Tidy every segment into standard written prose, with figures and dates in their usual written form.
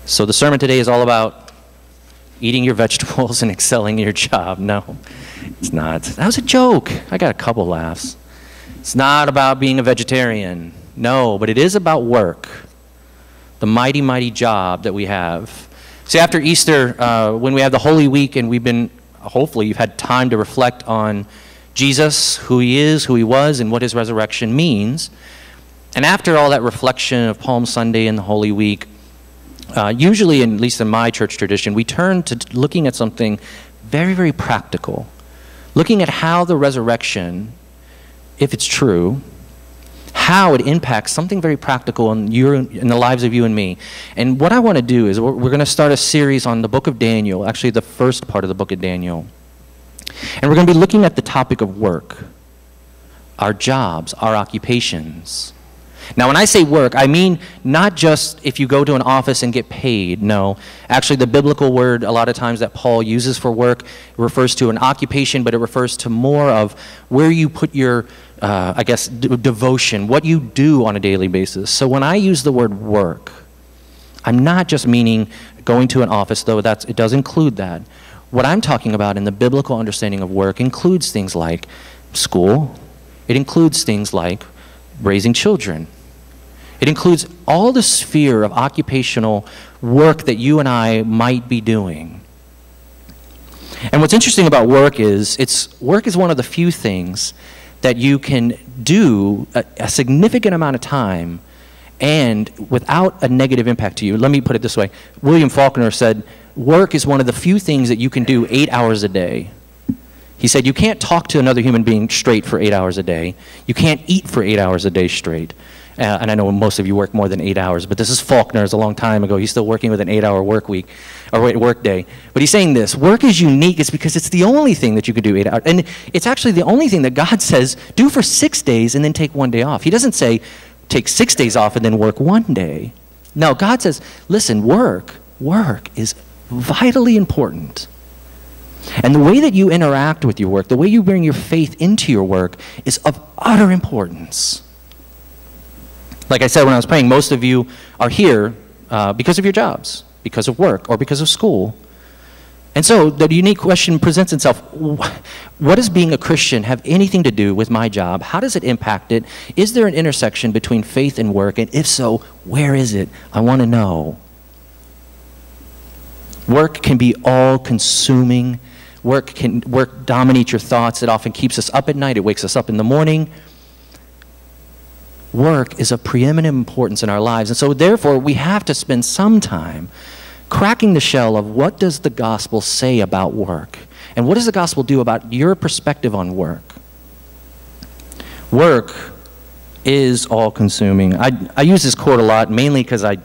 So the sermon today is all about eating your vegetables and excelling in your job. No, it's not. That was a joke. I got a couple laughs. It's not about being a vegetarian. No, but it is about work. The mighty, mighty job that we have. See, after Easter, when we have the Holy Week and hopefully you've had time to reflect on Jesus, who he is, who he was, and what his resurrection means. And after all that reflection of Palm Sunday and the Holy Week, usually, at least in my church tradition, we turn to looking at something very, very practical. Looking at how the resurrection, if it's true, how it impacts something very practical in the lives of you and me. And what I want to do is we're going to start a series on the book of Daniel, actually the first part of the book of Daniel. And we're going to be looking at the topic of work, our jobs, our occupations. Now, when I say work, I mean not just if you go to an office and get paid. No. Actually, the biblical word a lot of times that Paul uses for work refers to an occupation, but it refers to more of where you put your, devotion, what you do on a daily basis. So when I use the word work, I'm not just meaning going to an office, though it does include that. What I'm talking about in the biblical understanding of work includes things like school. It includes things like raising children. It includes all the sphere of occupational work that you and I might be doing. And what's interesting about work is work is one of the few things that you can do a significant amount of time and without a negative impact to you. Let me put it this way. William Faulkner said, work is one of the few things that you can do 8 hours a day. He said, you can't talk to another human being straight for 8 hours a day. You can't eat for 8 hours a day straight. And I know most of you work more than 8 hours, but this is Faulkner. It's a long time ago. He's still working with an 8-hour work week, or work day. But he's saying this, work is unique. It's because it's the only thing that you can do 8 hours. And it's actually the only thing that God says, do for 6 days and then take 1 day off. He doesn't say, take 6 days off and then work 1 day. No, God says, listen, work is vitally important. And the way that you interact with your work, the way you bring your faith into your work is of utter importance. Like I said when I was praying, most of you are here because of your jobs, because of work, or because of school. And so the unique question presents itself, what does being a Christian have anything to do with my job? How does it impact it? Is there an intersection between faith and work? And if so, where is it? I want to know. Work can be all-consuming. Work dominates your thoughts. It often keeps us up at night. It wakes us up in the morning. Work is of preeminent importance in our lives. And so therefore, we have to spend some time cracking the shell of what does the gospel say about work? And what does the gospel do about your perspective on work? Work is all-consuming. I use this quote a lot, mainly because I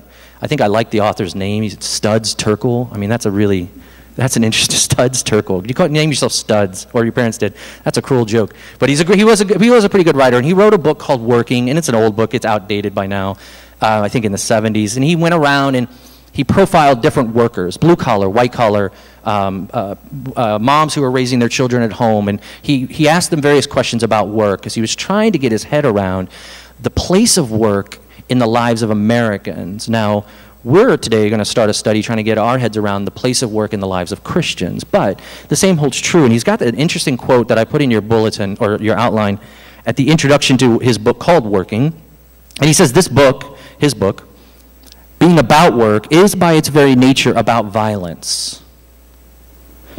think I like the author's name. He's Studs Terkel. I mean, that's an interesting Studs Terkel. You name yourself Studs, or your parents did. That's a cruel joke. But he was a pretty good writer, and he wrote a book called Working, and it's an old book. It's outdated by now, I think in the 70s. And he went around and he profiled different workers, blue-collar, white-collar, moms who were raising their children at home. And he asked them various questions about work because he was trying to get his head around the place of work in the lives of Americans. Now, we're today going to start a study trying to get our heads around the place of work in the lives of Christians. But the same holds true. And he's got an interesting quote that I put in your bulletin or your outline at the introduction to his book called Working. And he says this book, his book, being about work, is by its very nature about violence.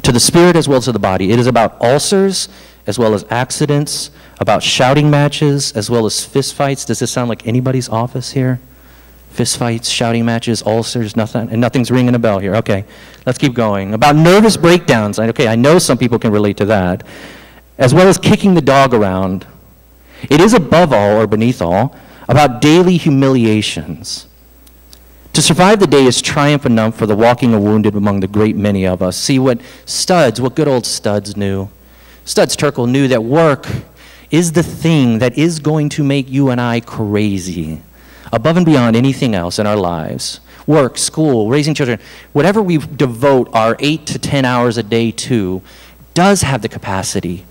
To the spirit as well as to the body. It is about ulcers as well as accidents, about shouting matches as well as fistfights. Does this sound like anybody's office here? Fistfights, shouting matches, ulcers, nothing, and nothing's ringing a bell here. Okay, let's keep going. About nervous breakdowns. Okay, I know some people can relate to that. As well as kicking the dog around. It is above all, or beneath all, about daily humiliations. To survive the day is triumph enough for the walking or wounded among the great many of us. See what good old Studs knew. Studs Terkel knew that work is the thing that is going to make you and I crazy, above and beyond anything else in our lives. Work, school, raising children, whatever we devote our 8 to 10 hours a day to, does have the capacity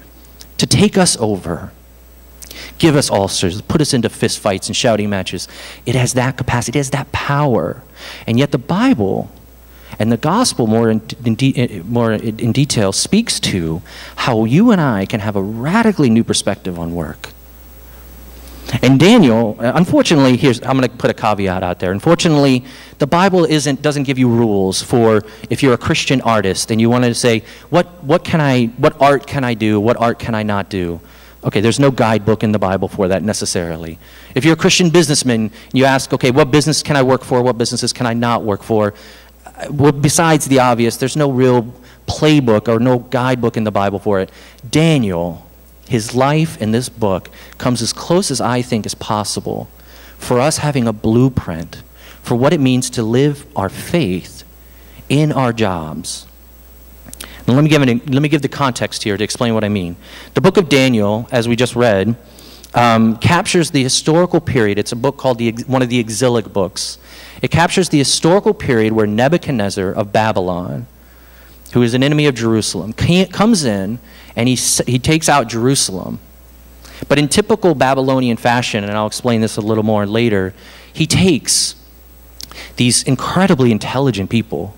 to take us over. give us ulcers, put us into fist fights and shouting matches. It has that capacity, it has that power. And yet the Bible and the gospel more in detail speaks to how you and I can have a radically new perspective on work. And Daniel, unfortunately, I'm going to put a caveat out there. Unfortunately, the Bible doesn't give you rules for if you're a Christian artist and you want to say, what art can I do, what art can I not do? Okay, there's no guidebook in the Bible for that necessarily. If you're a Christian businessman, you ask, okay, what business can I work for, what businesses can I not work for? Well, besides the obvious, there's no real playbook or no guidebook in the Bible for it. Daniel, his life in this book comes as close as I think is possible for us having a blueprint for what it means to live our faith in our jobs. Now, let me give the context here to explain what I mean. The book of Daniel, as we just read, captures the historical period. It's a book called one of the exilic books. It captures the historical period where Nebuchadnezzar of Babylon, who is an enemy of Jerusalem, comes in and he takes out Jerusalem. But in typical Babylonian fashion, and I'll explain this a little more later, he takes these incredibly intelligent people,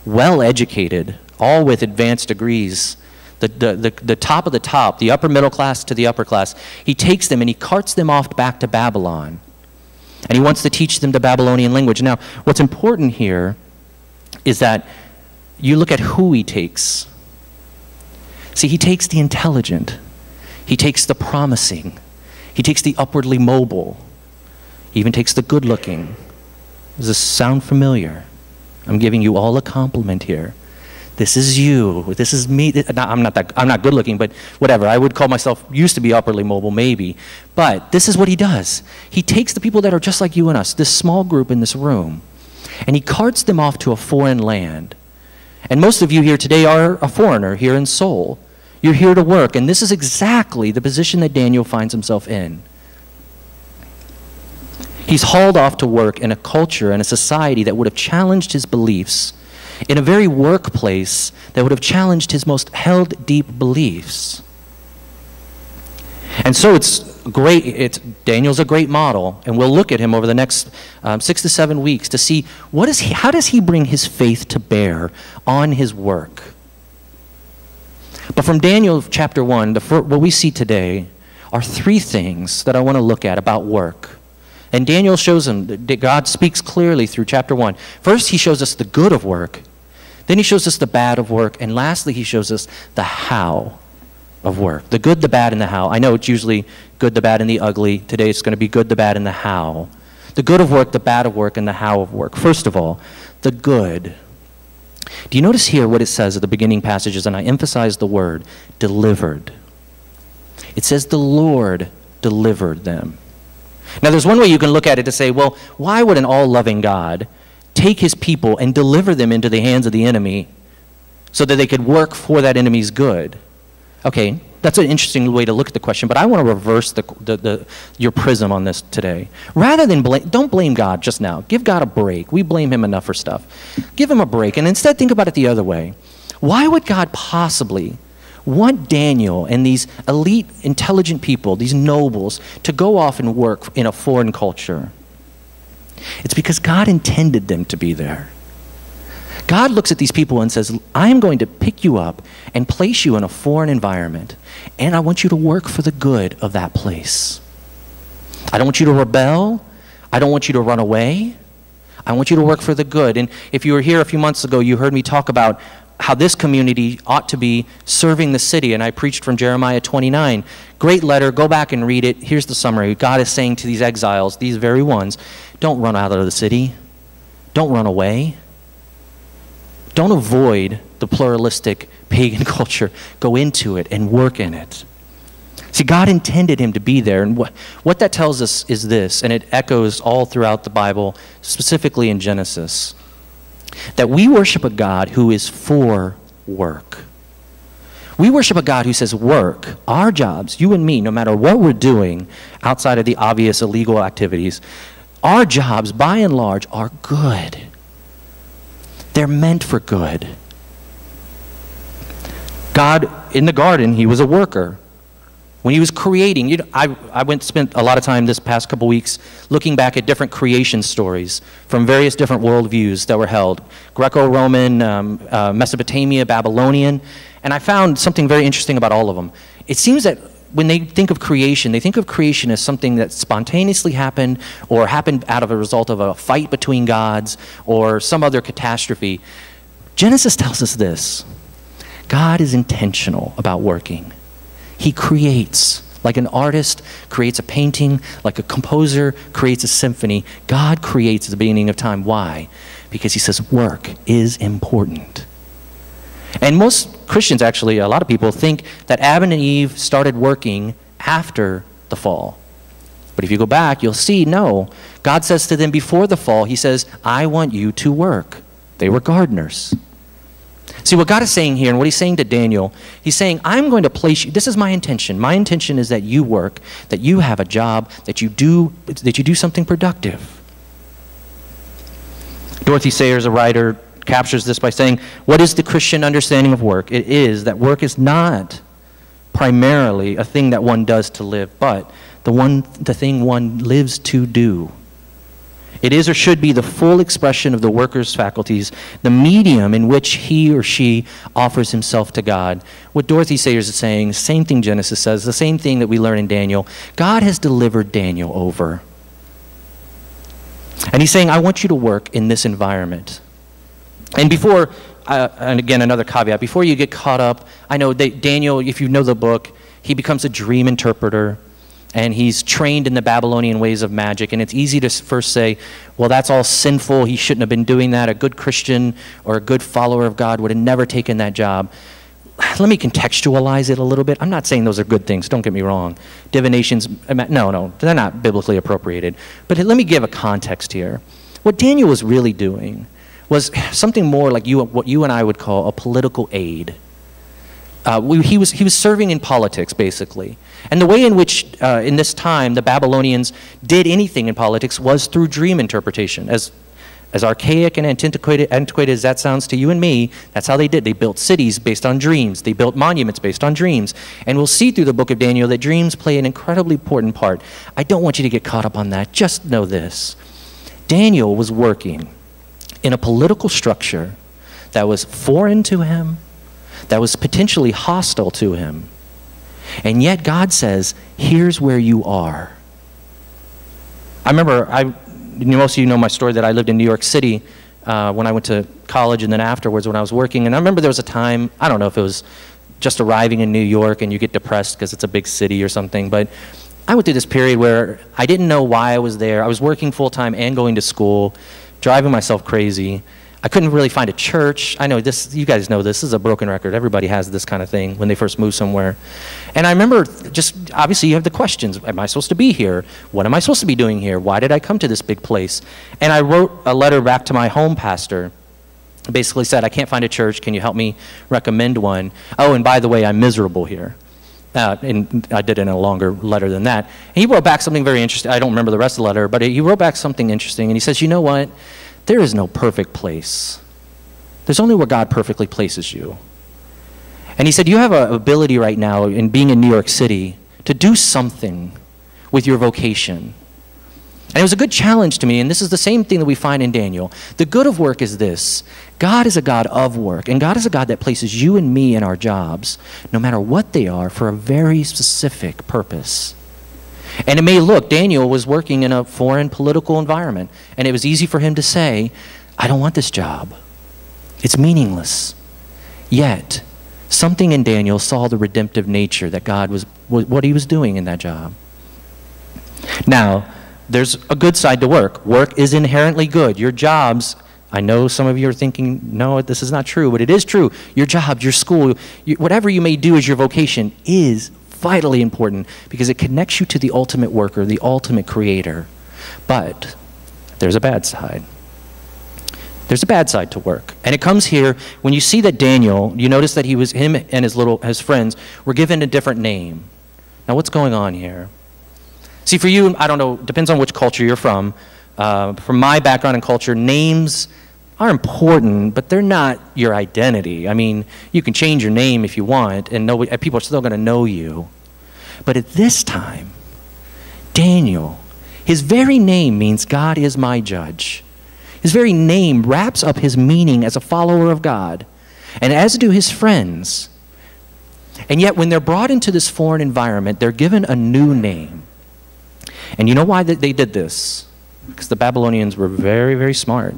well-educated, all with advanced degrees, the top of the top, the upper middle class to the upper class. He takes them and he carts them off back to Babylon. And he wants to teach them the Babylonian language. Now, what's important here is that you look at who he takes. See, he takes the intelligent. He takes the promising. He takes the upwardly mobile. He even takes the good-looking. Does this sound familiar? I'm giving you all a compliment here. This is you. This is me. I'm not good-looking, but whatever. I would call myself, used to be upwardly mobile, maybe. But this is what he does. He takes the people that are just like you and us, this small group in this room, and he carts them off to a foreign land. And most of you here today are a foreigner here in Seoul. You're here to work, and this is exactly the position that Daniel finds himself in. He's hauled off to work in a culture and a society that would have challenged his beliefs, in a very workplace that would have challenged his most held deep beliefs. And so Daniel's a great model, and we'll look at him over the next 6 to 7 weeks to see how does he bring his faith to bear on his work. But from Daniel chapter 1, what we see today are 3 things that I want to look at about work. And Daniel shows them, that God speaks clearly through chapter 1. First, he shows us the good of work. Then he shows us the bad of work. And lastly, he shows us the how of work. The good, the bad, and the how. I know it's usually good, the bad, and the ugly. Today it's going to be good, the bad, and the how. The good of work, the bad of work, and the how of work. First of all, the good. Do you notice here what it says at the beginning passages? And I emphasize the word, delivered. It says the Lord delivered them. Now there's one way you can look at it to say, well, why would an all-loving God take his people and deliver them into the hands of the enemy so that they could work for that enemy's good? Okay, that's an interesting way to look at the question, but I want to reverse your prism on this today. Rather than don't blame God just now. Give God a break. We blame him enough for stuff. Give him a break, and instead think about it the other way. Why would God possibly want Daniel and these elite, intelligent people, these nobles, to go off and work in a foreign culture? It's because God intended them to be there. God looks at these people and says, I am going to pick you up and place you in a foreign environment, and I want you to work for the good of that place. I don't want you to rebel. I don't want you to run away. I want you to work for the good. And if you were here a few months ago, you heard me talk about how this community ought to be serving the city, and I preached from Jeremiah 29. Great letter, go back and read it. Here's the summary. God is saying to these exiles, these very ones, don't run out of the city. Don't run away. Don't avoid the pluralistic pagan culture. Go into it and work in it. See, God intended him to be there, and what that tells us is this, and it echoes all throughout the Bible, specifically in Genesis, that we worship a God who is for work. We worship a God who says work, our jobs, you and me, no matter what we're doing outside of the obvious illegal activities, our jobs, by and large, are good. They're meant for good. God, in the garden, he was a worker. When he was creating, I spent a lot of time this past couple weeks looking back at different creation stories from various different worldviews that were held, Greco-Roman, Mesopotamia, Babylonian, and I found something very interesting about all of them. It seems that when they think of creation, they think of creation as something that spontaneously happened or happened out of a result of a fight between gods or some other catastrophe. Genesis tells us this: God is intentional about working. He creates, like an artist creates a painting, like a composer creates a symphony. God creates at the beginning of time. Why? Because he says work is important. And most Christians, actually, a lot of people think that Adam and Eve started working after the fall. But if you go back, you'll see, no. God says to them before the fall, he says, I want you to work. They were gardeners. See, what God is saying here, and what he's saying to Daniel, he's saying, I'm going to place you, this is my intention. My intention is that you work, that you have a job, that you do something productive. Dorothy Sayers, a writer, captures this by saying, what is the Christian understanding of work? It is that work is not primarily a thing that one does to live, but the thing one lives to do. It is or should be the full expression of the worker's faculties, the medium in which he or she offers himself to God. What Dorothy Sayers is saying, same thing Genesis says, the same thing that we learn in Daniel. God has delivered Daniel over. And he's saying, I want you to work in this environment. And before, and again, another caveat, before you get caught up, I know that Daniel, if you know the book, he becomes a dream interpreter. And he's trained in the Babylonian ways of magic. And it's easy to first say, well, that's all sinful. He shouldn't have been doing that. A good Christian or a good follower of God would have never taken that job. Let me contextualize it a little bit. I'm not saying those are good things. Don't get me wrong. Divinations, no, they're not biblically appropriated. But let me give a context here. What Daniel was really doing was something more like what you and I would call a political aid. He was serving in politics, basically. And the way in which, in this time, the Babylonians did anything in politics was through dream interpretation. As archaic and antiquated as that sounds to you and me, that's how they did. They built cities based on dreams. They built monuments based on dreams. And we'll see through the book of Daniel that dreams play an incredibly important part. I don't want you to get caught up on that. Just know this. Daniel was working in a political structure that was foreign to him, that was potentially hostile to him. And yet God says, here's where you are. I remember, most of you know my story that I lived in New York City when I went to college and then afterwards when I was working. And I remember there was a time, I don't know if it was just arriving in New York and you get depressed because it's a big city or something, but I went through this period where I didn't know why I was there. I was working full-time and going to school, driving myself crazy. I couldn't really find a church. I know this, you guys know this is a broken record. Everybody has this kind of thing when they first move somewhere. And I remember just, obviously you have the questions. Am I supposed to be here? What am I supposed to be doing here? Why did I come to this big place? And I wrote a letter back to my home pastor. Basically said, I can't find a church. Can you help me recommend one? Oh, and by the way, I'm miserable here. And I did it in a longer letter than that. And he wrote back something very interesting. I don't remember the rest of the letter, but he wrote back something interesting. And he says, you know what? There is no perfect place. There's only where God perfectly places you. And he said, you have an ability right now in being in New York City to do something with your vocation. And it was a good challenge to me, and this is the same thing that we find in Daniel. The good of work is this. God is a God of work, and God is a God that places you and me in our jobs, no matter what they are, for a very specific purpose. And it may look, Daniel was working in a foreign political environment, and it was easy for him to say, I don't want this job. It's meaningless. Yet, something in Daniel saw the redemptive nature that God was what he was doing in that job. Now, there's a good side to work. Work is inherently good. Your jobs, I know some of you are thinking, no, this is not true, but it is true. Your job, your school, whatever you may do as your vocation is vitally important because it connects you to the ultimate worker, the ultimate creator. But there's a bad side. There's a bad side to work. And it comes here when you see that Daniel, you notice that him and his friends were given a different name. Now what's going on here? See, for you, I don't know, depends on which culture you're from. From my background and culture, names are important, but they're not your identity. I mean, you can change your name if you want, and people are still going to know you. But at this time, Daniel, his very name means God is my judge. His very name wraps up his meaning as a follower of God, and as do his friends. And yet when they're brought into this foreign environment, they're given a new name. And you know why they did this? Because the Babylonians were very, very smart.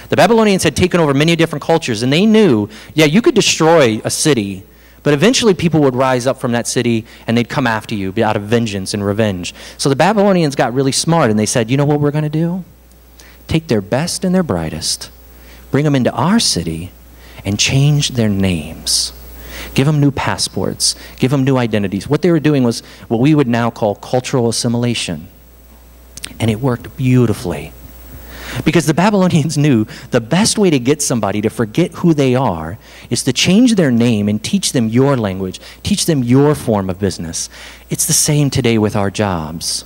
The Babylonians had taken over many different cultures, and they knew, yeah, you could destroy a city, but eventually people would rise up from that city and they'd come after you out of vengeance and revenge. So the Babylonians got really smart, and they said, you know what we're going to do? Take their best and their brightest, bring them into our city, and change their names. Give them new passports, give them new identities. What they were doing was what we would now call cultural assimilation. And it worked beautifully. Because the Babylonians knew the best way to get somebody to forget who they are is to change their name and teach them your language, teach them your form of business. It's the same today with our jobs.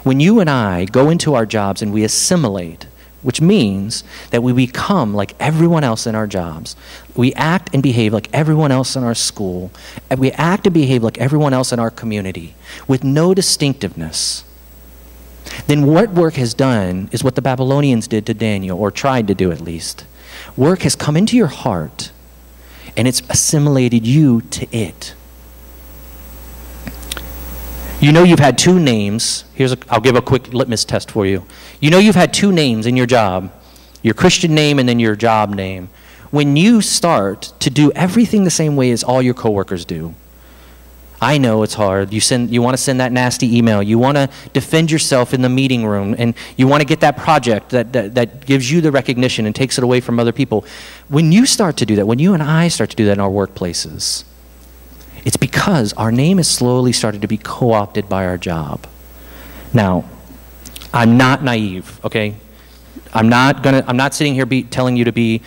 When you and I go into our jobs and we assimilate, which means that we become like everyone else in our jobs, we act and behave like everyone else in our school, and we act and behave like everyone else in our community with no distinctiveness, then what work has done is what the Babylonians did to Daniel, or tried to do at least. Work has come into your heart, and it's assimilated you to it. You know you've had two names. I'll give a quick litmus test for you. You know you've had two names in your job, your Christian name and then your job name. When you start to do everything the same way as all your coworkers do, I know it's hard. You want to send that nasty email. You want to defend yourself in the meeting room, and you want to get that project that gives you the recognition and takes it away from other people. When you start to do that, when you and I start to do that in our workplaces, it's because our name has slowly started to be co-opted by our job. Now, I'm not naive, okay? I'm not sitting here telling you to be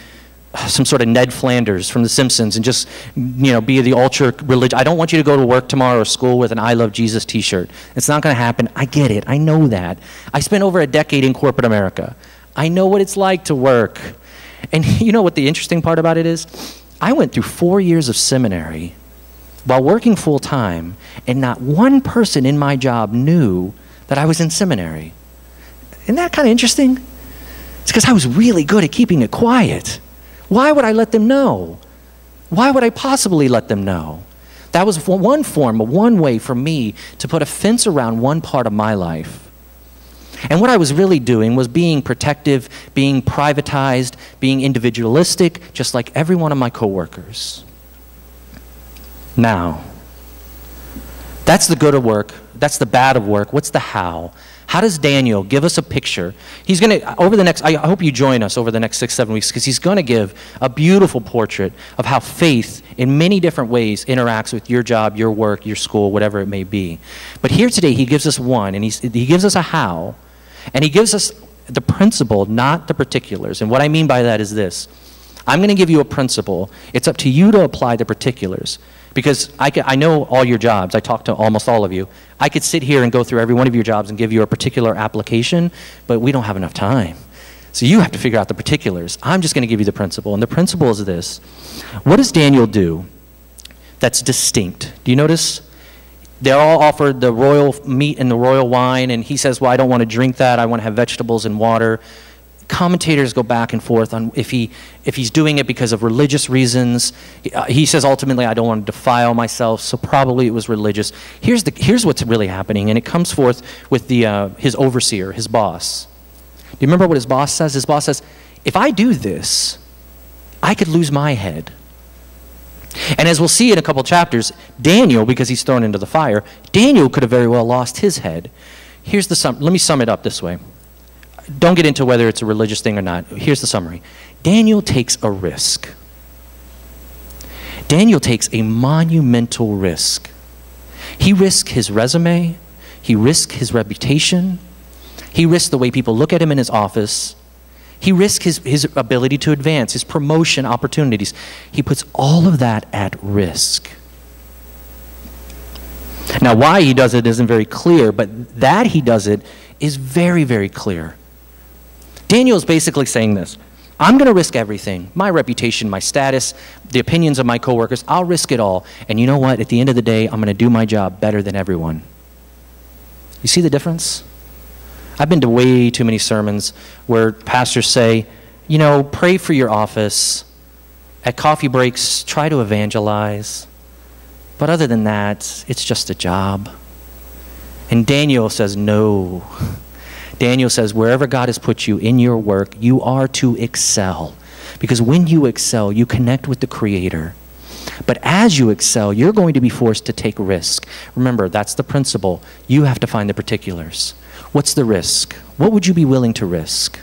some sort of Ned Flanders from The Simpsons and just, be the ultra religious. I don't want you to go to work tomorrow or school with an I Love Jesus t-shirt. It's not going to happen. I get it. I know that. I spent over a decade in corporate America. I know what it's like to work. And you know what the interesting part about it is? I went through 4 years of seminary while working full-time, and not one person in my job knew that I was in seminary. Isn't that kind of interesting? It's because I was really good at keeping it quiet. Why would I let them know? Why would I possibly let them know? That was one way for me to put a fence around one part of my life. And what I was really doing was being protective, being privatized, being individualistic, just like every one of my coworkers. Now, that's the good of work. That's the bad of work. What's the how? How does Daniel give us a picture? He's going to, I hope you join us over the next 6-7 weeks, because he's going to give a beautiful portrait of how faith in many different ways interacts with your job, your work, your school, whatever it may be. But here today, he gives us one, and he gives us a how, and he gives us the principle, not the particulars. And what I mean by that is this. I'm going to give you a principle. It's up to you to apply the particulars. Because I know all your jobs. I talk to almost all of you. I could sit here and go through every one of your jobs and give you a particular application, but we don't have enough time. So you have to figure out the particulars. I'm just going to give you the principle, and the principle is this. What does Daniel do that's distinct? Do you notice? They're all offered the royal meat and the royal wine, and he says, well, I don't want to drink that. I want to have vegetables and water. Commentators go back and forth on if he's doing it because of religious reasons. He says ultimately, I don't want to defile myself, so probably it was religious. Here's what's really happening, and it comes forth with his overseer, his boss. Do you remember what his boss says? His boss says, if I do this, I could lose my head. And as we'll see in a couple chapters, Daniel, because he's thrown into the fire, Daniel could have very well lost his head. Let me sum it up this way. Don't get into whether it's a religious thing or not. Here's the summary. Daniel takes a risk. Daniel takes a monumental risk. He risks his resume. He risks his reputation. He risks the way people look at him in his office. He risks his ability to advance, his promotion opportunities. He puts all of that at risk. Now, why he does it isn't very clear, but that he does it is very, very clear. Daniel is basically saying this. I'm going to risk everything. My reputation, my status, the opinions of my coworkers. I'll risk it all. And you know what? At the end of the day, I'm going to do my job better than everyone. You see the difference? I've been to way too many sermons where pastors say, you know, pray for your office. At coffee breaks, try to evangelize. But other than that, it's just a job. And Daniel says, no. Daniel says, wherever God has put you in your work, you are to excel. Because when you excel, you connect with the Creator. But as you excel, you're going to be forced to take risk. Remember, that's the principle. You have to find the particulars. What's the risk? What would you be willing to risk?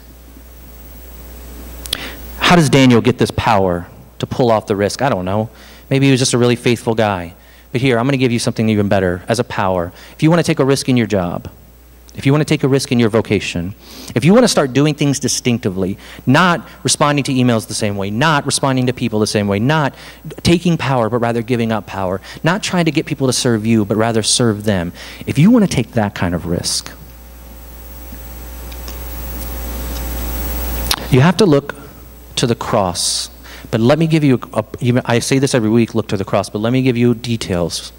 How does Daniel get this power to pull off the risk? I don't know. Maybe he was just a really faithful guy. But here, I'm going to give you something even better as a power. If you want to take a risk in your job, if you want to take a risk in your vocation, if you want to start doing things distinctively, not responding to emails the same way, not responding to people the same way, not taking power but rather giving up power, not trying to get people to serve you but rather serve them, if you want to take that kind of risk, you have to look to the cross. But let me give you, I say this every week, look to the cross, but let me give you details.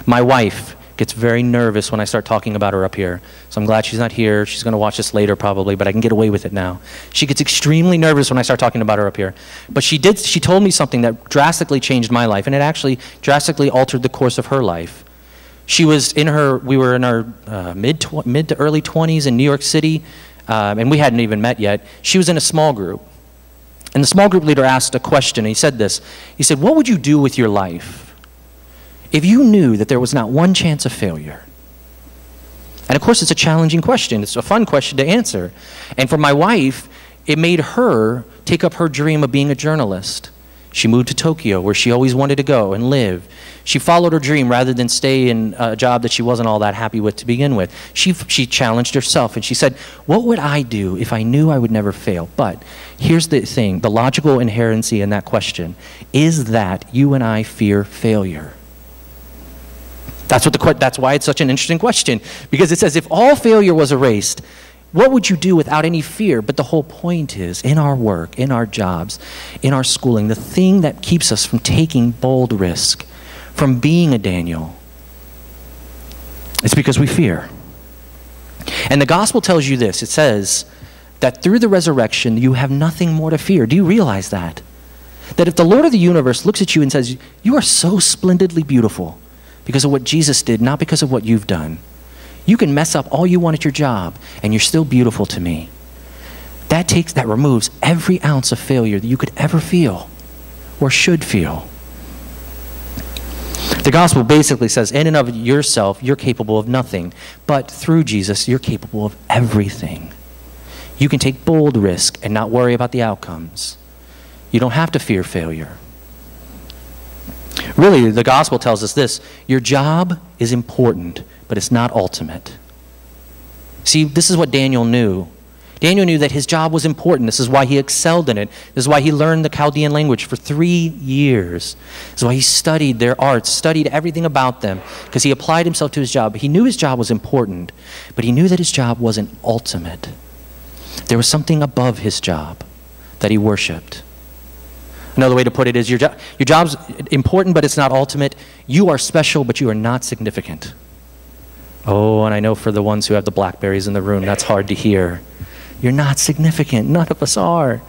My wife gets very nervous when I start talking about her up here. So I'm glad she's not here. She's going to watch this later probably, but I can get away with it now. She gets extremely nervous when I start talking about her up here. But she told me something that drastically changed my life, and it actually drastically altered the course of her life. We were in our mid to early 20s in New York City, and we hadn't even met yet. She was in a small group. And the small group leader asked a question, and he said this. He said, what would you do with your life if you knew that there was not one chance of failure? And of course, it's a challenging question. It's a fun question to answer. And for my wife, it made her take up her dream of being a journalist. She moved to Tokyo, where she always wanted to go and live. She followed her dream rather than stay in a job that she wasn't all that happy with to begin with. She challenged herself, and she said, what would I do if I knew I would never fail? But here's the thing, the logical inherency in that question is that you and I fear failure. That's why it's such an interesting question, because it says if all failure was erased, what would you do without any fear? But the whole point is, in our work, in our jobs, in our schooling, the thing that keeps us from taking bold risk, from being a Daniel, it's because we fear. And the gospel tells you this. It says that through the resurrection, you have nothing more to fear. Do you realize that? That if the Lord of the universe looks at you and says, you are so splendidly beautiful because of what Jesus did, not because of what you've done. You can mess up all you want at your job, and you're still beautiful to me. That removes every ounce of failure that you could ever feel or should feel. The gospel basically says, in and of yourself, you're capable of nothing. But through Jesus, you're capable of everything. You can take bold risk and not worry about the outcomes. You don't have to fear failure. Really, the gospel tells us this: your job is important, but it's not ultimate. See, this is what Daniel knew. Daniel knew that his job was important. This is why he excelled in it. This is why he learned the Chaldean language for 3 years. This is why he studied their arts, studied everything about them, because he applied himself to his job. He knew his job was important, but he knew that his job wasn't ultimate. There was something above his job that he worshiped. Another way to put it is your job's important, but it's not ultimate. You are special, but you are not significant. Oh, and I know for the ones who have the Blackberries in the room, that's hard to hear. You're not significant. None of us are.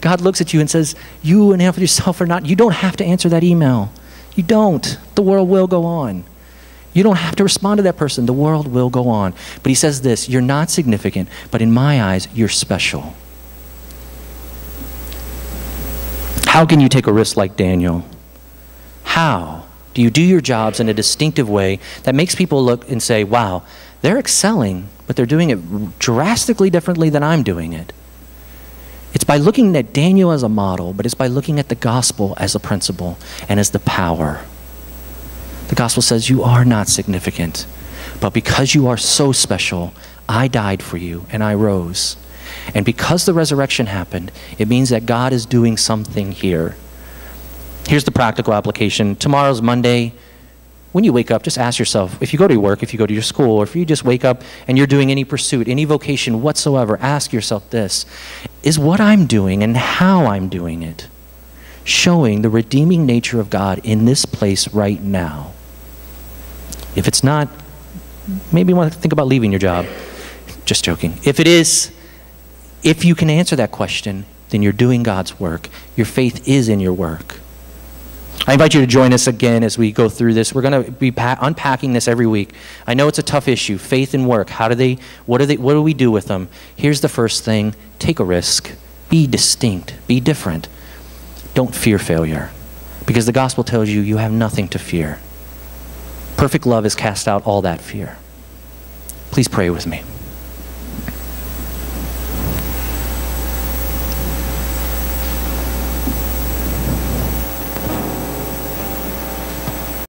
God looks at you and says, you and yourself are not. You don't have to answer that email. You don't. The world will go on. You don't have to respond to that person. The world will go on. But he says this: you're not significant, but in my eyes, you're special. How can you take a risk like Daniel? How do you do your jobs in a distinctive way that makes people look and say, wow, they're excelling, but they're doing it drastically differently than I'm doing it? It's by looking at Daniel as a model, but it's by looking at the gospel as a principle and as the power. The gospel says you are not significant, but because you are so special, I died for you and I rose. And because the resurrection happened, it means that God is doing something here. Here's the practical application. Tomorrow's Monday. When you wake up, just ask yourself, if you go to your work, if you go to your school, or if you just wake up and you're doing any pursuit, any vocation whatsoever, ask yourself this: is what I'm doing and how I'm doing it showing the redeeming nature of God in this place right now? If it's not, maybe you want to think about leaving your job. Just joking. If it is, if you can answer that question, then you're doing God's work. Your faith is in your work. I invite you to join us again as we go through this. We're going to be unpacking this every week. I know it's a tough issue, faith and work. What do we do with them? Here's the first thing: take a risk. Be distinct. Be different. Don't fear failure, because the gospel tells you you have nothing to fear. Perfect love has cast out all that fear. Please pray with me.